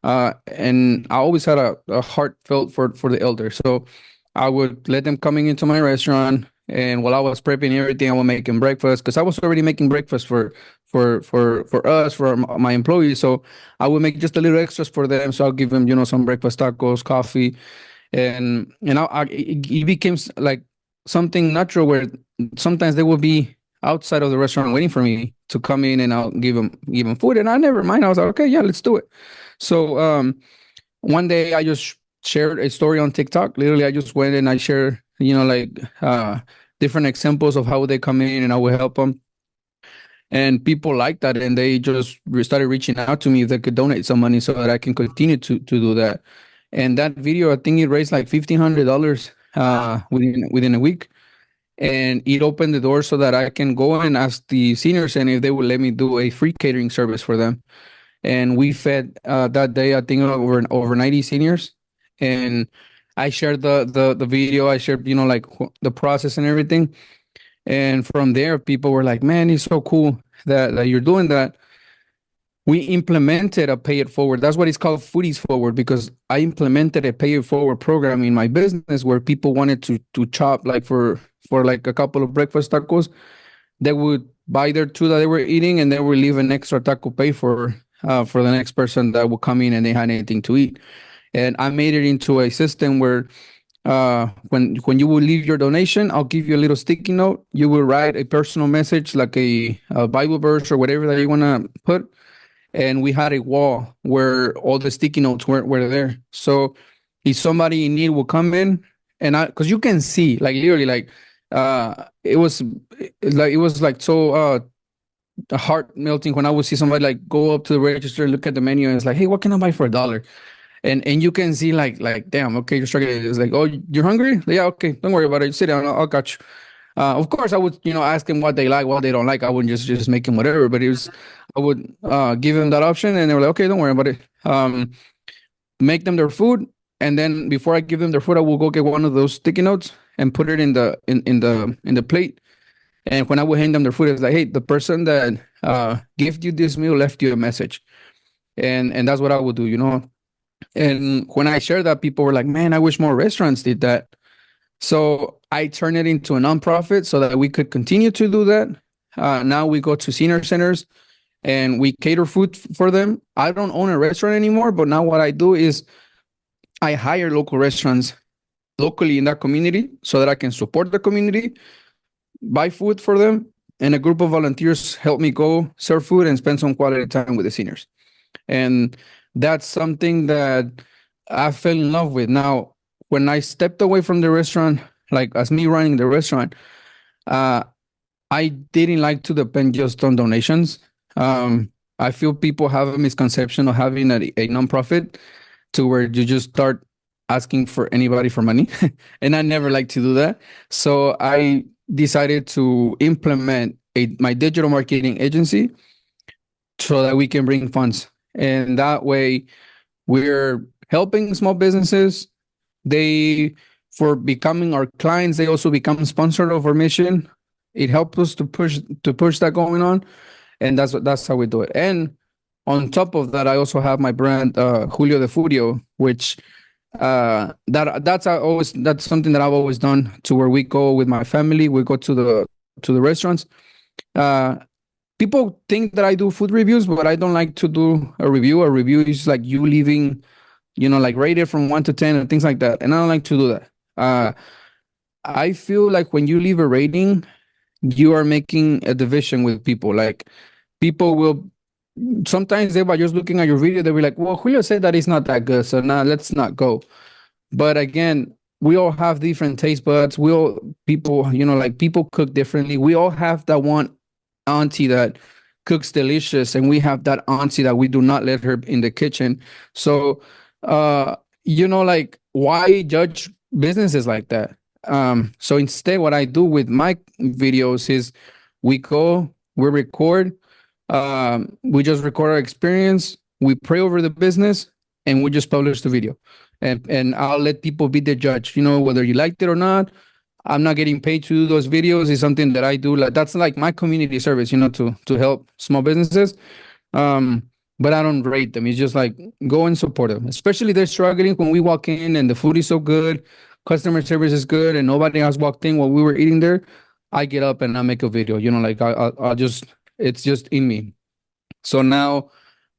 And I always had a heartfelt for the elders. So I would let them coming into my restaurant, and while I was prepping everything, I was making breakfast, because I was already making breakfast for us, for my employees. So I would make just a little extras for them. So I'll give them, some breakfast tacos, coffee, and it became like something natural, where sometimes they would be outside of the restaurant waiting for me to come in, and I'll give them food, and I never mind. I was like, okay, yeah, let's do it. So one day I just shared a story on TikTok. Literally, I just went and I shared, different examples of how they come in and I would help them. And people like that, and they just started reaching out to me if they could donate some money so that I can continue to do that. And that video, I think it raised like $1,500 within a week. And it opened the door so that I can go and ask the senior center if they would let me do a free catering service for them. And we fed that day, I think over 90 seniors. And I shared the video. I shared, like the process and everything. And from there, people were like, "Man, it's so cool that you're doing that." We implemented a pay it forward. That's what it's called, Foodies Forward, because I implemented a pay it forward program in my business where people wanted to chop like for like a couple of breakfast tacos. They would buy their two that they were eating, and they would leave an extra taco pay for the next person that would come in and they had anything to eat. And I made it into a system where when you will leave your donation, I'll give you a little sticky note. You will write a personal message, like a Bible verse or whatever that you want to put. And we had a wall where all the sticky notes were there. So if somebody in need will come in, and because you can see, like literally, like it was like so heart melting when I would see somebody like go up to the register and look at the menu and it's like, "Hey, what can I buy for $1?" And you can see like damn, okay, you're struggling. It's like, "Oh, you're hungry? Yeah, okay, don't worry about it. Sit down, I'll got you." Of course, I would, ask them what they like, what they don't like. I wouldn't just make them whatever, but I would give them that option, and they were like, "Okay, don't worry about it." Make them their food, and then before I give them their food, I will go get one of those sticky notes and put it in the plate. And when I would hand them their food, it's like, "Hey, the person that gave you this meal left you a message," and that's what I would do. And when I shared that, people were like, "Man, I wish more restaurants did that." So I turned it into a nonprofit so that we could continue to do that. Now we go to senior centers and we cater food for them. I don't own a restaurant anymore, but now what I do is I hire local restaurants locally in that community so that I can support the community, buy food for them, and a group of volunteers help me go serve food and spend some quality time with the seniors. And that's something that I fell in love with. Now, when I stepped away from the restaurant, like as me running the restaurant, I didn't like to depend just on donations. I feel people have a misconception of having a nonprofit to where you just start asking for anybody for money. And I never like to do that. So I decided to implement my digital marketing agency so that we can bring funds. And that way we're helping small businesses. For becoming our clients, they also become sponsored of our mission. It helps us to push that going on, and that's how we do it. And on top of that, I also have my brand, Julio the Furio, which that's something that I've always done, to where we go with my family. We go to the restaurants. People think that I do food reviews, but I don't like to do a review. A review is like you leaving, like rated from 1 to 10 and things like that. And I don't like to do that. I feel like when you leave a rating, you are making a division with people. Like people will sometimes by just looking at your video, they'll be like, "Well, Julio said that it's not that good, so now let's not go." But again, we all have different taste buds. People cook differently. We all have that one auntie that cooks delicious, and we have that auntie that we do not let her in the kitchen. So like, why judge businesses like that? So instead, what I do with my videos is we record, we just record our experience, we pray over the business, and we just publish the video. And I'll let people be the judge, whether you liked it or not. I'm not getting paid to do those videos. It's something that I do. Like, that's like my community service, to help small businesses. But I don't rate them. It's just like, go and support them, especially they're struggling. When we walk in and the food is so good, customer service is good, and nobody else walked in while we were eating there, I get up and I make a video. Like I'll just, it's just in me. So now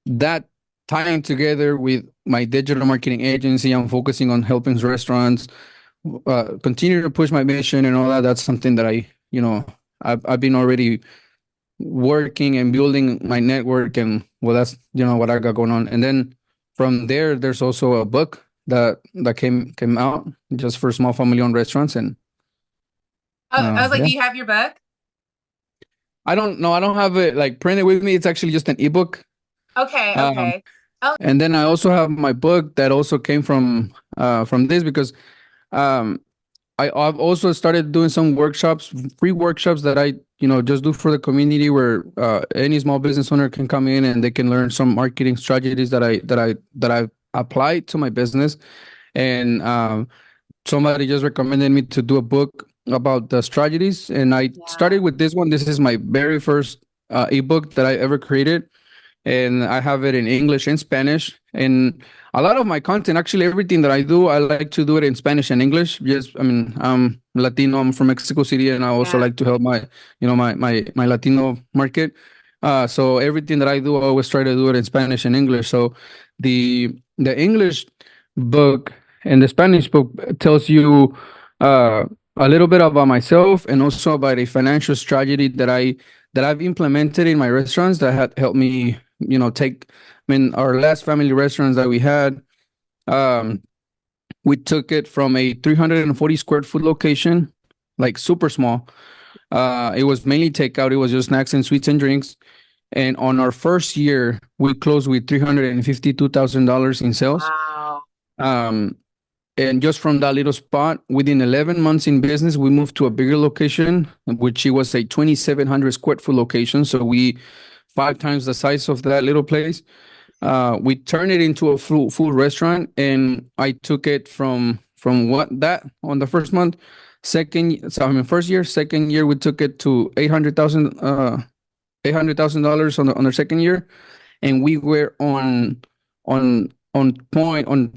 that tying together with my digital marketing agency, I'm focusing on helping restaurants continue to push my mission and all that. That's something that I've been already working and building my network, and well, that's what I got going on. And then from there, there's also a book that came out just for small family-owned restaurants. And I was like, yeah. Do you have your book? I don't know. I don't have it like printed with me. It's actually just an ebook. Okay. Oh, And then I also have my book that also came from this, because um I've also started doing some workshops, free workshops that I, just do for the community, where any small business owner can come in and they can learn some marketing strategies that I apply to my business. And somebody just recommended me to do a book about the strategies, and I yeah. started with this one. This is my very first ebook that I ever created, and I have it in English and Spanish. And a lot of my content, actually everything that I do, I like to do it in Spanish and English. Yes, I mean, I'm Latino, I'm from Mexico City, and I also Yeah. like to help my Latino market. So everything that I do, I always try to do it in Spanish and English. So the English book and the Spanish book tells you uh, a little bit about myself, and also about a financial strategy that I've implemented in my restaurants that had helped me, take. I mean, our last family restaurants that we had, um, we took it from a 340 square foot location, like super small. It was mainly takeout. It was just snacks and sweets and drinks. And on our first year, we closed with $352,000 in sales. Wow. Um, and just from that little spot, within 11 months in business, we moved to a bigger location, which it was a 2,700 square foot location. So we 5 times the size of that little place. We turned it into a full restaurant, and I took it from what that on the first month, first year, second year we took it to $800,000 on the second year, and we were on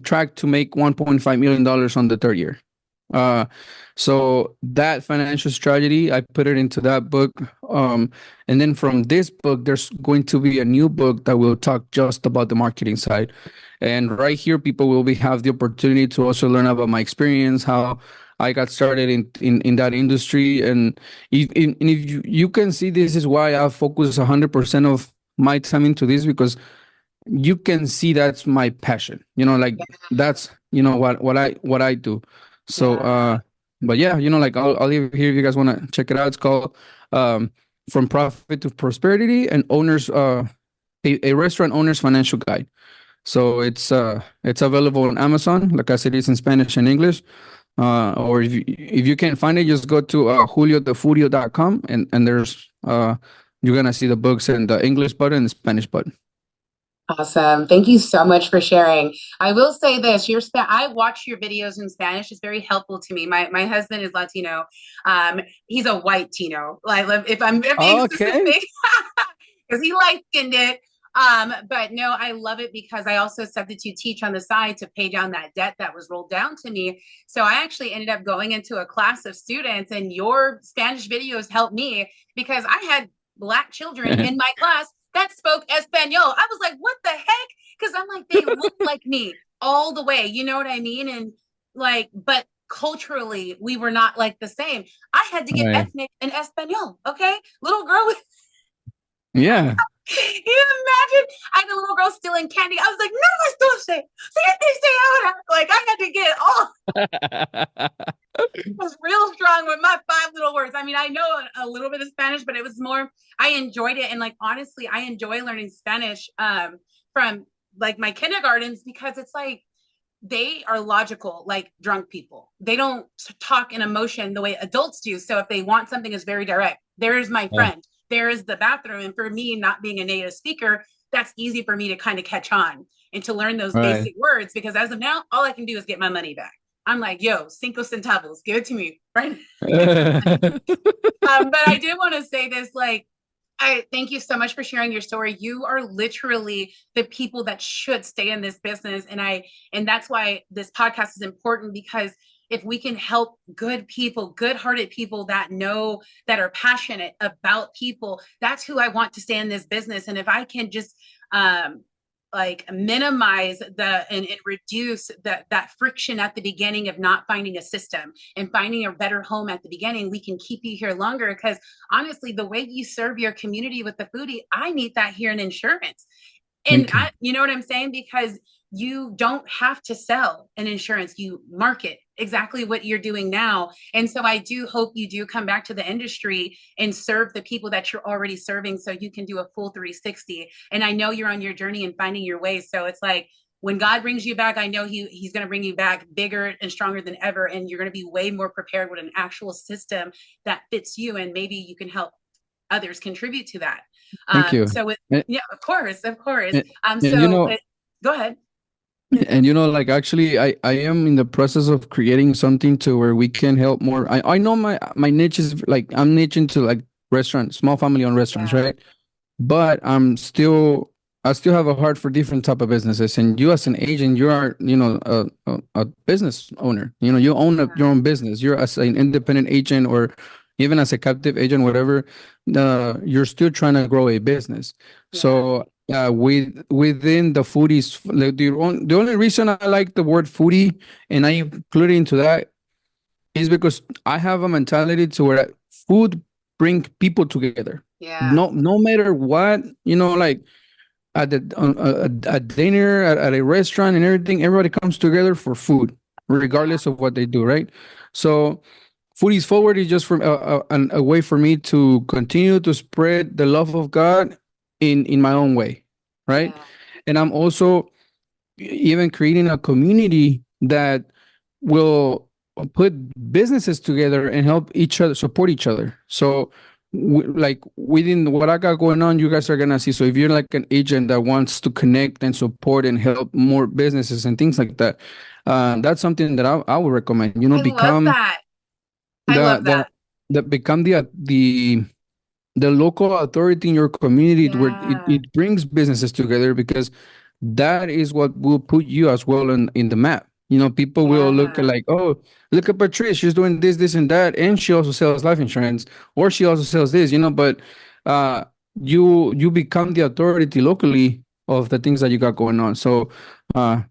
track to make $1.5 million on the third year. Uh, so that financial strategy, I put it into that book. And then from this book, there's going to be a new book that will talk just about the marketing side. And right here, people will have the opportunity to also learn about my experience, how I got started in that industry. And if you can see, this is why I focus 100% of my time into this, because you can see that's my passion, like that's what I do. So Yeah. but yeah, like I'll leave it here if you guys want to check it out. It's called um From Profit to Prosperity, and owners a restaurant owner's financial guide. So it's available on Amazon, like I said. It's in Spanish and English. Or if you can't find it, just go to juliodefurio.com, and there's you're gonna see the books and the English button and the Spanish button. Awesome. Thank you so much for sharing. I will say this, I watch your videos in Spanish. It's very helpful to me. My husband is Latino. He's a white Tino. Like if I'm being Okay. specific, because he light skinned it. But no, I love it because I also substitute teach on the side to pay down that debt that was rolled down to me. So I actually ended up going into a class of students, and your Spanish videos helped me because I had Black children in my class that spoke Espanol. I was like, what the heck? Because I'm like, they look like me all the way. You know what I mean? And like, but culturally, we were not like the same. I had to get Right. ethnic and Espanol. Okay. Little girl with Yeah. you imagine? I had a little girl stealing candy. I was like, no más dulce. Siete ahora. Like, I had to get it all. I was real strong with my 5 little words. I mean, I know a little bit of Spanish, but it was more, I enjoyed it. And like, honestly, I enjoy learning Spanish from like my kindergartens, because it's like, they are logical, like drunk people. They don't talk in emotion the way adults do. So if they want something, is very direct. There's my Yeah. friend. There is the bathroom. And for me, not being a native speaker, that's easy for me to kind of catch on and to learn those Right. basic words, because as of now, all I can do is get my money back. I'm like, yo, 5 centavos, give it to me, right? But I do want to say this, like, I thank you so much for sharing your story. You are literally the people that should stay in this business. And that's why this podcast is important, because if we can help good people, good-hearted people that know, that are passionate about people, that's who I want to stay in this business. And if I can just like minimize and reduce that friction at the beginning of not finding a system and finding a better home at the beginning, we can keep you here longer. Because honestly, the way you serve your community with the foodie, I need that here in insurance. And Okay. you know what I'm saying? Because you don't have to sell an insurance. You market exactly what you're doing now. And so I do hope you do come back to the industry and serve the people that you're already serving, so you can do a full 360. And I know you're on your journey and finding your way. So it's like, when God brings you back, I know he's going to bring you back bigger and stronger than ever. And you're going to be way more prepared with an actual system that fits you. And maybe you can help others contribute to that. Thank you. So with, And, yeah, of course, of course. and, and you So know, go ahead. and like actually I am in the process of creating something to where we can help more. I know my niche is like, I'm niche into like restaurants, small family owned restaurants, Yeah. right? But I still have a heart for different type of businesses. And you as an agent, you are, a business owner. You own your own business. You're as an independent agent, or even as a captive agent, whatever. You're still trying to grow a business. Yeah. So within the foodies, the only reason I like the word foodie and I include it into that is because I have a mentality to where food bring people together. Yeah. No matter what, like at a dinner, at a restaurant and everything, everybody comes together for food, regardless of what they do, right? So Foodies Forward is just from a way for me to continue to spread the love of God in my own way, right? Yeah. And I'm also even creating a community that will put businesses together and help each other, support each other. So like within what I got going on, you guys are gonna see. So if you're like an agent that wants to connect and support and help more businesses and things like that, that's something that I would recommend. I love Become that. I love that. become the local authority in your community, where Yeah. it brings businesses together, because that is what will put you as well in the map. People will look at Yeah. like, oh, look at Patrice, she's doing this and that, and she also sells life insurance, or she also sells this, but uh you become the authority locally of the things that you got going on. So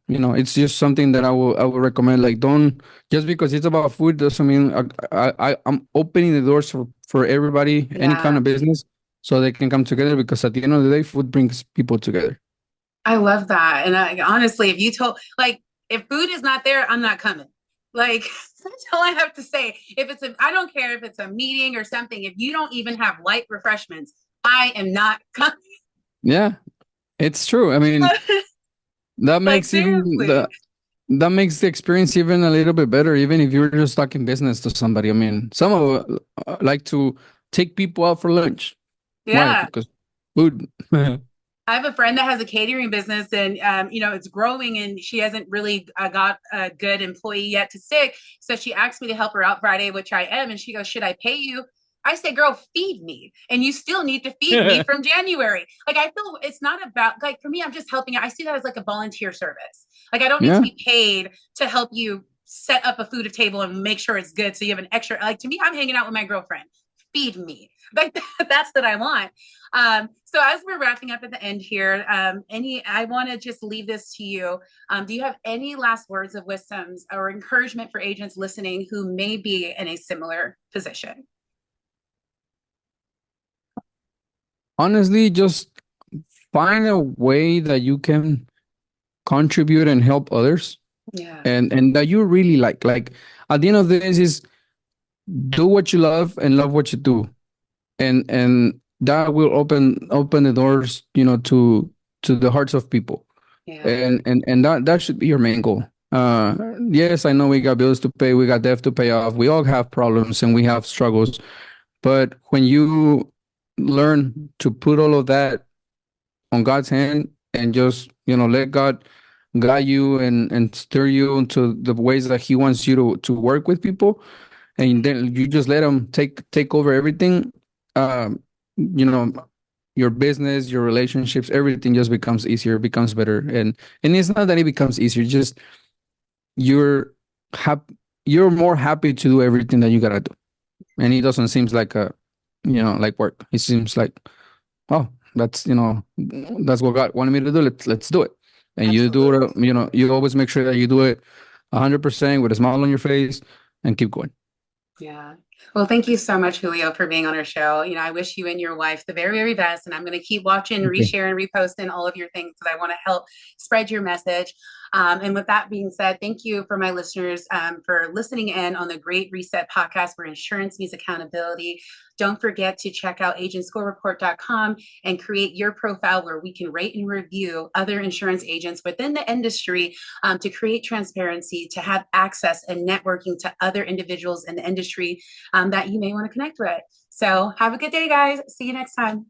it's just something that I will recommend. Like, don't, just because it's about food doesn't mean I'm opening the doors for everybody, any kind Yeah. of business, so they can come together, because at the end of the day, food brings people together. I love that. And honestly, if you told, like, if food is not there, I'm not coming. Like, that's all I have to say. I don't care if it's a meeting or something. If you don't even have light refreshments, I am not coming. Yeah, it's true. I mean, that Like, makes seriously. that makes the experience even a little bit better, even if you're just talking business to somebody. I mean, some of like to take people out for lunch. Why? Yeah. Because food. I have a friend that has a catering business, and it's growing, and she hasn't really got a good employee yet to stick. So she asked me to help her out Friday, which I am. And she goes, "Should I pay you?" I say, "Girl, feed me, and you still need to feed me from January." Like, I feel it's not about, like, for me, I'm just helping. I see that as like a volunteer service. Like, I don't need to Yeah. be paid to help you set up a food table and make sure it's good, so you have an extra. Like, to me, I'm hanging out with my girlfriend. Feed me. Like, that's what I want. So as we're wrapping up at the end here, I want to just leave this to you. Do you have any last words of wisdom or encouragement for agents listening who may be in a similar position? Honestly, just find a way that you can contribute and help others, Yeah. and that you really like. At the end of this is, do what you love and love what you do, and that will open the doors, to the hearts of people. Yeah. And that should be your main goal. Yes, I know we got bills to pay, we got debt to pay off, we all have problems and we have struggles, but when you learn to put all of that on God's hand, and just let God guide you and steer you into the ways that He wants you to work with people, and then you just let Him take over everything. um you know your business, your relationships, everything just becomes easier, becomes better. And it's not that it becomes easier, just you're you're more happy to do everything that you gotta do. And it doesn't seem like like work. It seems like, oh, that's what God wanted me to do. Let's do it. And you do Absolutely. it. You always make sure that you do it 100% with a smile on your face and keep going. Yeah. Well, thank you so much, Julio, for being on our show. You know, I wish you and your wife the very, very best. And I'm going to keep watching, Okay. reshare, and reposting all of your things because I want to help spread your message. And with that being said, thank you for my listeners for listening in on the Great Reset podcast where insurance meets accountability. Don't forget to check out agentscorereport.com and create your profile where we can rate and review other insurance agents within the industry to create transparency, to have access and networking to other individuals in the industry that you may want to connect with. So have a good day, guys. See you next time.